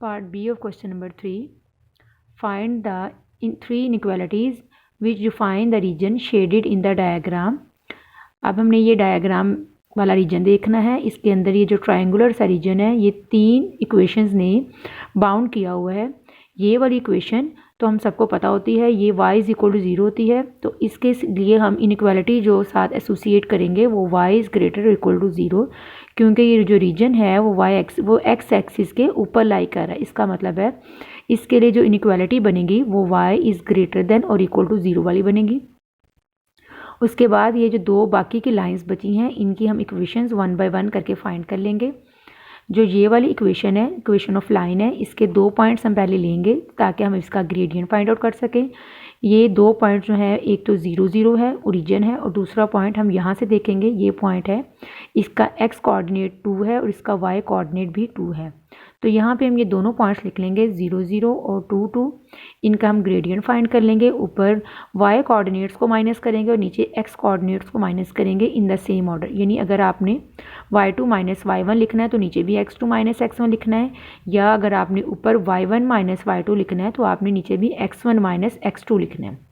Part B of question number 3. Find the three inequalities which define the region shaded in the diagram. अब हमने ये diagram वाला reason देखना है। इसके अंदर ये जो ट्रायंगुलर सा रीजन है ये तीन इक्वेशंस ने बाउंड किया हुआ है। ये वाली इक्वेशन तो हम सबको पता होती है, ये y इज इक्वल टू 0 होती है। तो इसके लिए हम इनइक्वालिटी जो साथ एसोसिएट करेंगे वो y is greater equal to 0, क्योंकि ये जो रीजन है वो x एक्सिस के ऊपर लाई कर रहा है। इसका मतलब है इसके लिए जो इनइक्वालिटी बनेगी वो y इज़ ग्रेटर देन और इक्वल टू 0 वाली बनेगी। उसके बाद ये जो दो बाकी की लाइंस बची हैं इनकी हम इक्वेशंस 1 बाय 1 करके फाइंड कर लेंगे। जो ये वाली इक्वेशन है, इक्वेशन ऑफ लाइन है, इसके 2 पॉइंट्स हम पहले लेंगे ताकि हम इसका ग्रेडियंट फाइंड आउट कर सकें। ये 2 पॉइंट जो है, एक तो 0 0 है ओरिजिन है, और दूसरा पॉइंट हम यहाँ से देखेंगे ये पॉइंट है, इसका x कोऑर्डिनेट 2 है और इसका y कोऑर्डिनेट भी 2 है। तो यहाँ पे हम ये दोनों पॉइंट्स लिख लेंगे 0 0 और 2 2। इनका हम ग्रेडियंट फाइंड कर लेंगे। ऊपर y कोऑर्डिनेट्स को माइनस करेंगे और नीचे x कोऑर्डिनेट्स को माइनस करेंगे इन द सेम ऑर्डर। यानी अगर आपने y2 माइनस y1 लिखना है तो नीचे भी x2 माइनस x1 लिखना है, या अगर आपने ऊपर y1 माइनस y2 लिखना है तो आपने नीचे भी x1 माइनस x2 लिखना है।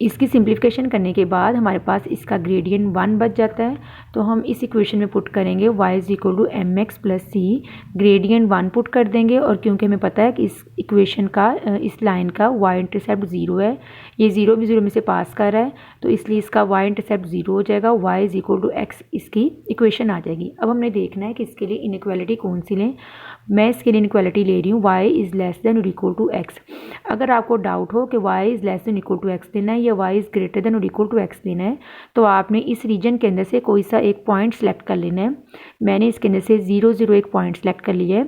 इसकी सिंप्लीफिकेशन करने के बाद हमारे पास इसका ग्रेडियंट 1 बच जाता है। तो हम इस इक्वेशन में पुट करेंगे y is equal to m x plus c, gradient 1 put कर देंगे। और क्योंकि हमें पता है कि इस इक्वेशन का, इस लाइन का y इंटरसेप्ट 0 है, ये 0 भी 0 में से पास कर रहा है, तो इसलिए इसका y इंटरसेप्ट 0 हो जाएगा। y is equal to x इसकी इक्वेशन आ जाएगी। अब हमने देखना है कि इसके लिए इनइक्वालिटी कौन सी लें। मैं इसके लिए इनइक्वालिटी ले रही हूँ y इज़ लेस देन और इक्वल टू x। अगर आपको डाउट हो कि y is less than equal to x लेना है या y इज़ ग्रेटर देन और इक्वल टू x लेना है, तो आपने इस रीजन के अंदर से कोई सा एक पॉइंट सेलेक्ट कर लेना है। मैंने इसके अंदर से 0 0 एक पॉइंट सेलेक्ट कर लिया है।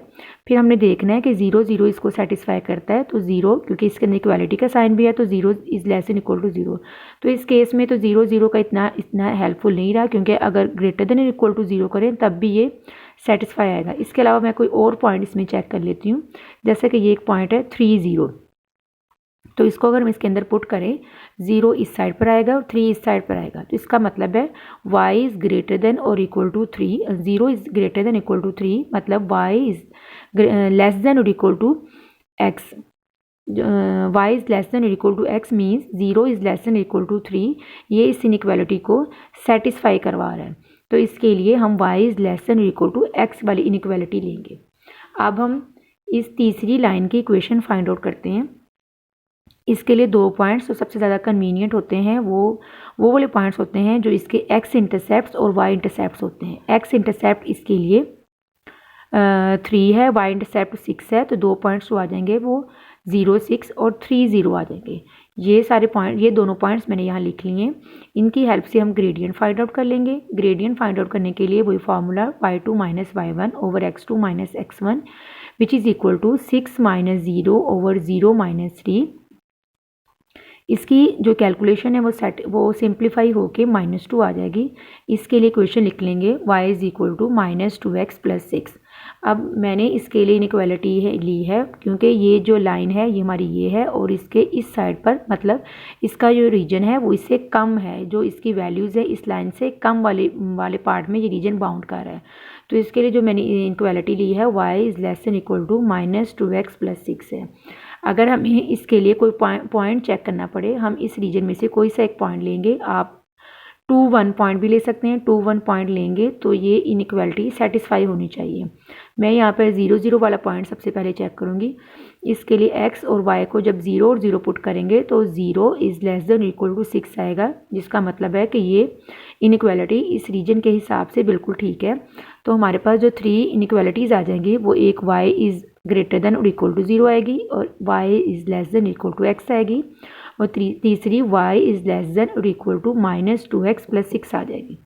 फिर हमने देखना है कि 0 0 इसको सेटिस्फाई करता है, तो 0, क्योंकि इसके अंदर इक्वालिटी का साइन भी है, तो 0 is less than equal to 0। तो इस केस में तो 0 0 का इतना हेल्पफुल नहीं रहा, क्योंकि अगर ग्रेटर देन इक्वल टू 0 करें तब भी ये सेटिस्फाई आएगा। इसके अलावा मैं कोई और पॉइंट इसमें चेक कर लेती हूँ। जैसे कि ये एक पॉइंट है 3 0, तो इसको अगर हम इसके अंदर पुट करें, 0 इस साइड पर आएगा और 3 इस साइड पर आएगा। तो इसका मतलब है y इज़ ग्रेटर देन और equal to 3, 0 is greater than equal to 3, मतलब y इज़ लेस देन और equal to x। y is less than और equal to x means 0 is less than equal to 3। ये इस inequality को satisfy करवा रहा है। तो इसके लिए हम y इज़ लेस देन और इक्वल टू x वाली इनइक्वालिटी लेंगे। अब हम इस तीसरी लाइन की इक्वेशन फाइंड आउट करते हैं। इसके लिए 2 पॉइंट्स जो सबसे ज़्यादा कन्वीनियंट होते हैं वो वाले पॉइंट्स होते हैं जो इसके x इंटरसेप्ट्स और y इंटरसेप्ट्स होते हैं। x इंटरसेप्ट इसके लिए 3 है, y इंटरसेप्ट 6 है, तो 2 पॉइंट्स जो आ जाएंगे वो 0 6 और 3 0 आ जाएंगे। ये सारे पॉइंट, ये दोनों पॉइंट्स मैंने यहाँ लिख लिए हैं। इनकी हेल्प से हम ग्रेडियंट फाइंड आउट कर लेंगे। ग्रेडियंट फाइंड आउट करने के लिए वही formula y2 minus y1 over x2 minus x1 which is equal to 6 minus 0 over 0 minus 3। इसकी जो कैलकुलेशन है वो सिंप्लीफाई होके -2 आ जाएगी। इसके लिए इक्वेशन लिख लेंगे y is equal to minus 2x plus 6। अब मैंने इसके लिए इनइक्वालिटी ली है, क्योंकि ये जो लाइन है ये हमारी ये है और इसके इस साइड पर, मतलब इसका जो रीजन है वो इससे कम है, जो इसकी वैल्यूज़ है इस लाइन से कम वाले पार्ट में ये रीजन बाउंड कर रहा है। तो इसके लिए जो मैंने इनइक्वालिटी ली है y is less than equal to minus 2x plus 6 है। अगर हमें इसके लिए कोई पॉइंट चेक करना पड़े, हम इस रीजन में से कोई सा एक पॉइंट लेंगे। आप 2 1 पॉइंट भी ले सकते हैं। 2 1 पॉइंट लेंगे तो ये इनइक्वालिटी सेटिस्फाई होनी चाहिए। मैं यहाँ पर 0 0 वाला पॉइंट सबसे पहले चेक करूँगी। इसके लिए x और y को जब 0 और 0 पुट करेंगे तो 0 is less than equal to 6 आएगा, जिसका मतलब है कि ये इनइक्वालिटी इस रीजन के हिसाब से बिल्कुल ठीक है। तो हमारे पास जो 3 इनइक्वालिटीज़ आ जाएंगी वो एक y इज़ ग्रेटर देन और इक्वल टू 0 आएगी, और y is less than equal to x आएगी, और तीसरी y इज़ लेस देन और equal to minus 2x plus 6 आ जाएगी।